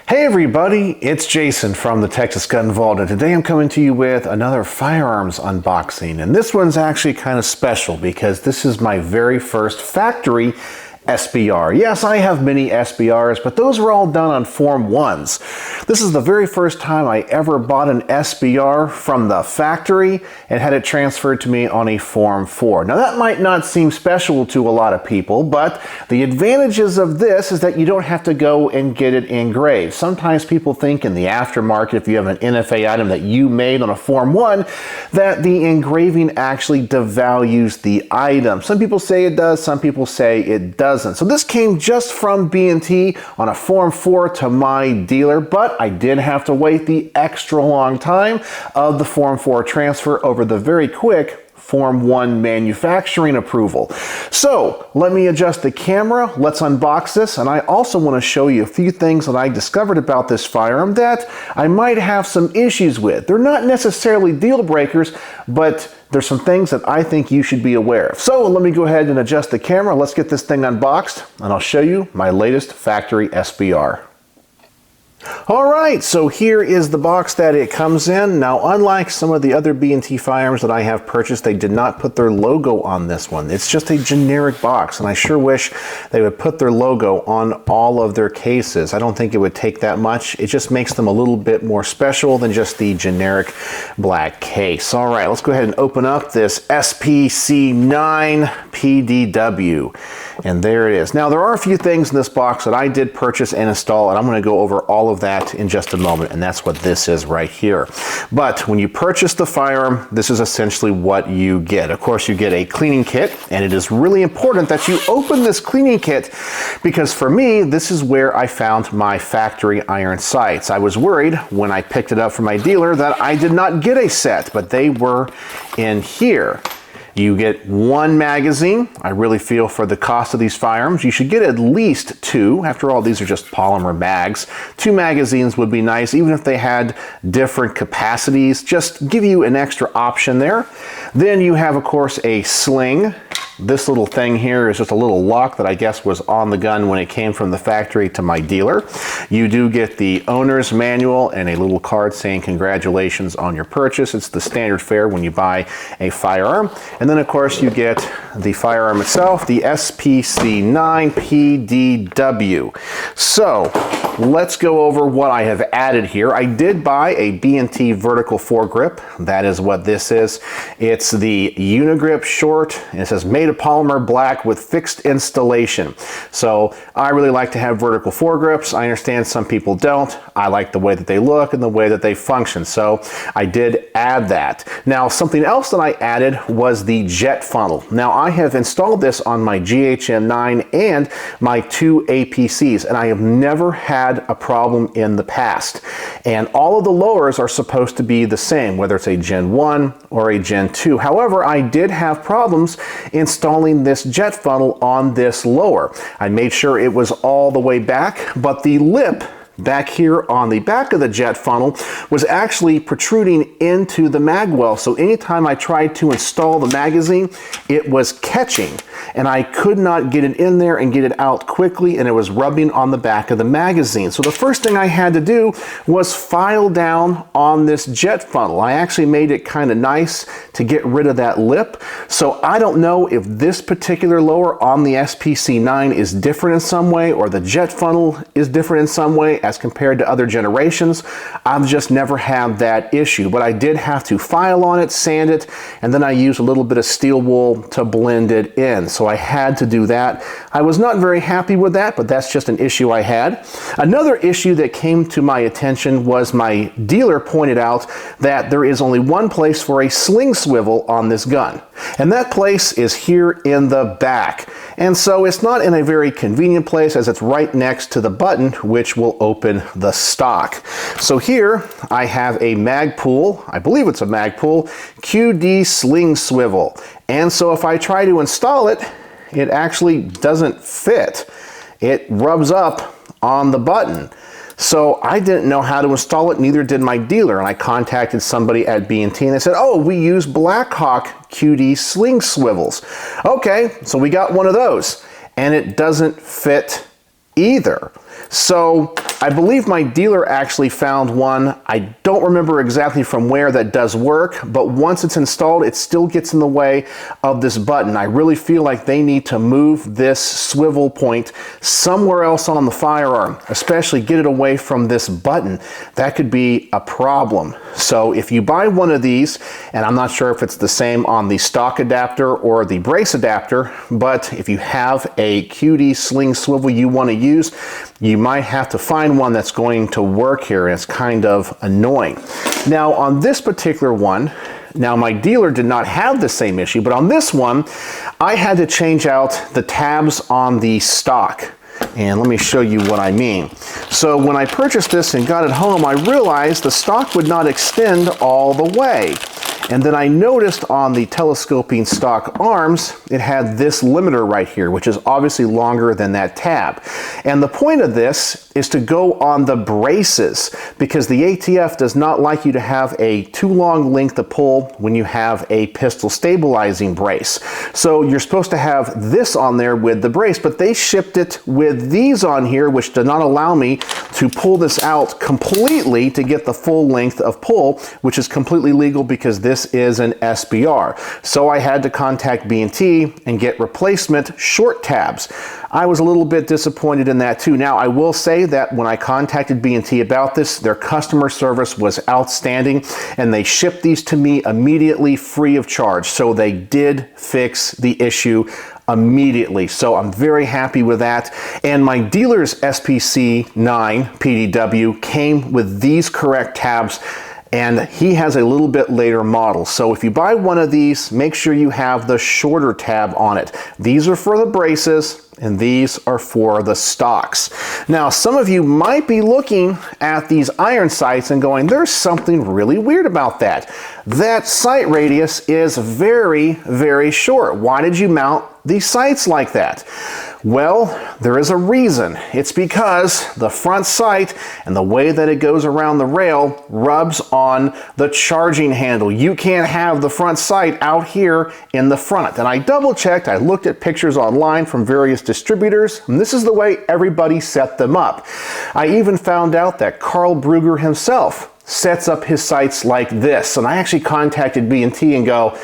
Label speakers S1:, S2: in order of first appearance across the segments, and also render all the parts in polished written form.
S1: Hey everybody, it's Jason from the Texas Gun Vault, and today I'm coming to you with another firearms unboxing. And this one's actually kind of special because this is my very first factory SBR. Yes, I have many SBRs, but those were all done on Form 1s. This is the very first time I ever bought an SBR from the factory and had it transferred to me on a Form 4. Now that might not seem special to a lot of people, but the advantages of this is that you don't have to go and get it engraved. Sometimes people think in the aftermarket, if you have an NFA item that you made on a Form 1, that the engraving actually devalues the item. Some people say it does, some people say it doesn't. So this came just from B&T on a Form 4 to my dealer, but I did have to wait the extra long time of the Form 4 transfer over the very quick Form 1 manufacturing approval. So let me adjust the camera, let's unbox this, and I also want to show you a few things that I discovered about this firearm that I might have some issues with. They're not necessarily deal breakers, but there's some things that I think you should be aware of. So let me go ahead and adjust the camera, let's get this thing unboxed, and I'll show you my latest factory SBR. Alright, so here is the box that it comes in. Now, unlike some of the other B&T firearms that I have purchased, they did not put their logo on this one. It's just a generic box, and I sure wish they would put their logo on all of their cases. I don't think it would take that much. It just makes them a little bit more special than just the generic black case. Alright, let's go ahead and open up this SPC9 PDW. And there it is. Now, there are a few things in this box that I did purchase and install, and I'm going to go over all of that in just a moment, and that's what this is right here. But when you purchase the firearm, this is essentially what you get. Of course, you get a cleaning kit, and it is really important that you open this cleaning kit because for me, this is where I found my factory iron sights. I was worried when I picked it up from my dealer that I did not get a set, but they were in here. You get one magazine. I really feel for the cost of these firearms, you should get at least two. After all, these are just polymer mags. Two magazines would be nice, even if they had different capacities. Just give you an extra option there. Then you have, of course, a sling. This little thing here is just a little lock that I guess was on the gun when it came from the factory to my dealer. You do get the owner's manual and a little card saying congratulations on your purchase. It's the standard fare when you buy a firearm. And then of course you get the firearm itself, the SPC9 PDW. So let's go over what I have added here. I did buy a B&T vertical foregrip. That is what this is. It's the Unigrip short, and it says made of polymer black with fixed installation. So I really like to have vertical foregrips. I understand some people don't. I like the way that they look and the way that they function. So I did add that. Now, something else that I added was the jet funnel. Now, I have installed this on my GHM9 and my two APCs, and I have never had a problem in the past. And all of the lowers are supposed to be the same, whether it's a Gen 1 or a Gen 2. However, I did have problems installing this jet funnel on this lower. I made sure it was all the way back, but the lip back here on the back of the jet funnel was actually protruding into the mag well. So anytime I tried to install the magazine, it was catching and I could not get it in there and get it out quickly, and it was rubbing on the back of the magazine. So the first thing I had to do was file down on this jet funnel. I actually made it kind of nice to get rid of that lip. So I don't know if this particular lower on the SPC9 is different in some way, or the jet funnel is different in some way as compared to other generations. I've just never had that issue, but I did have to file on it, sand it, and then I used a little bit of steel wool to blend it in. So I had to do that. I was not very happy with that, but that's just an issue I had. Another issue that came to my attention was my dealer pointed out that there is only one place for a sling swivel on this gun, and that place is here in the back. And so it's not in a very convenient place, as it's right next to the button which will open the stock. So here I have a Magpul, I believe it's a Magpul QD sling swivel. And so if I try to install it, it actually doesn't fit. It rubs up on the button. So I didn't know how to install it, neither did my dealer, and I contacted somebody at B&T and they said, oh, we use Blackhawk QD sling swivels. Okay, so we got one of those, and it doesn't fit either. So I believe my dealer actually found one. I don't remember exactly from where that does work, but once it's installed, it still gets in the way of this button. I really feel like they need to move this swivel point somewhere else on the firearm, especially get it away from this button. That could be a problem. So if you buy one of these, and I'm not sure if it's the same on the stock adapter or the brace adapter, but if you have a QD sling swivel you want to use, you might have to find one that's going to work here, and it's kind of annoying. Now on this particular one, now my dealer did not have the same issue, but on this one, I had to change out the tabs on the stock. And let me show you what I mean. So when I purchased this and got it home, I realized the stock would not extend all the way. And then I noticed on the telescoping stock arms, it had this limiter right here, which is obviously longer than that tab. And the point of this is to go on the braces, because the ATF does not like you to have a too long length of pull when you have a pistol stabilizing brace. So you're supposed to have this on there with the brace, but they shipped it with these on here, which did not allow me to pull this out completely to get the full length of pull, which is completely legal because this is an SBR. So I had to contact B&T and get replacement short tabs. I was a little bit disappointed in that too. Now I will say that when I contacted B&T about this, their customer service was outstanding, and they shipped these to me immediately free of charge. So they did fix the issue immediately. So I'm very happy with that. And my dealer's SPC9 PDW came with these correct tabs, and he has a little bit later model. So if you buy one of these, make sure you have the shorter tab on it. These are for the braces, and these are for the stocks. Now, some of you might be looking at these iron sights and going, there's something really weird about that. That sight radius is very, very short. Why did you mount these sights like that? Well, there is a reason. It's because the front sight and the way that it goes around the rail rubs on the charging handle. You can't have the front sight out here in the front. And I double checked, I looked at pictures online from various distributors, and this is the way everybody set them up. I even found out that Carl Brugger himself sets up his sights like this. And I actually contacted B&T and go,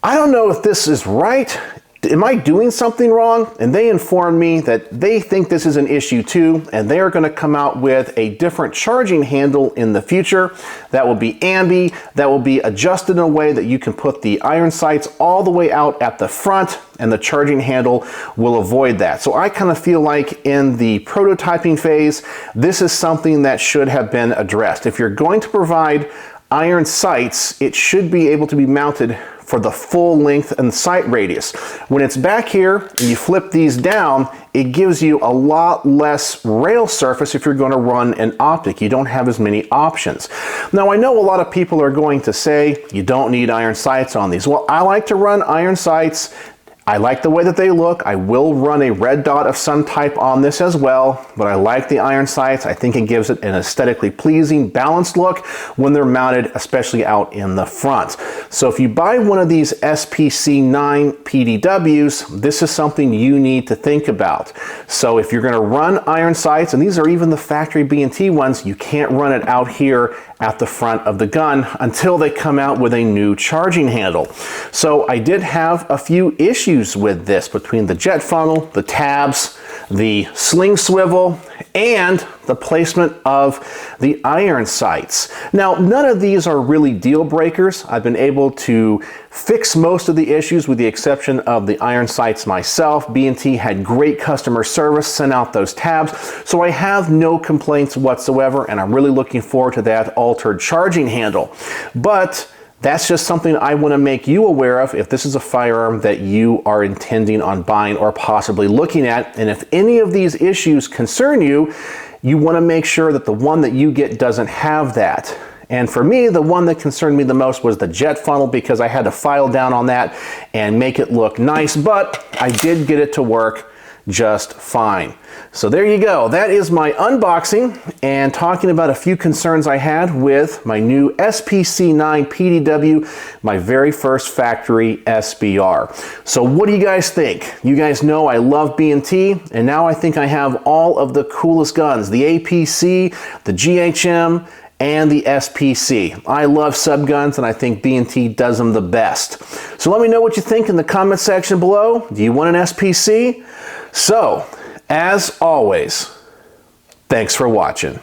S1: I don't know if this is right. Am I doing something wrong? And they informed me that they think this is an issue too, and they are going to come out with a different charging handle in the future that will be ambi, that will be adjusted in a way that you can put the iron sights all the way out at the front, and the charging handle will avoid that. So I kind of feel like in the prototyping phase, this is something that should have been addressed. If you're going to provide iron sights, it should be able to be mounted for the full length and sight radius. When it's back here and you flip these down, it gives you a lot less rail surface if you're going to run an optic. You don't have as many options. Now I know a lot of people are going to say you don't need iron sights on these. Well, I like to run iron sights. I like the way that they look. I will run a red dot of some type on this as well, but I like the iron sights. I think it gives it an aesthetically pleasing, balanced look when they're mounted, especially out in the front. So if you buy one of these SPC9 PDWs, this is something you need to think about. So if you're going to run iron sights, and these are even the factory B&T ones, you can't run it out here at the front of the gun until they come out with a new charging handle. So I did have a few issues with this between the jet funnel, the tabs, the sling swivel, and the placement of the iron sights. Now, none of these are really deal breakers. I've been able to fix most of the issues with the exception of the iron sights myself. B&T had great customer service, sent out those tabs, so I have no complaints whatsoever, and I'm really looking forward to that altered charging handle. But that's just something I want to make you aware of if this is a firearm that you are intending on buying or possibly looking at. And if any of these issues concern you, you want to make sure that the one that you get doesn't have that. And for me, the one that concerned me the most was the jet funnel, because I had to file down on that and make it look nice, but I did get it to work just fine. So there you go. That is my unboxing and talking about a few concerns I had with my new SPC9 PDW, my very first factory SBR. So what do you guys think? You guys know I love B&T, and now I think I have all of the coolest guns, the APC, the GHM, and the SPC. I love subguns, and I think B&T does them the best. So let me know what you think in the comment section below. Do you want an SPC? So, as always, thanks for watching.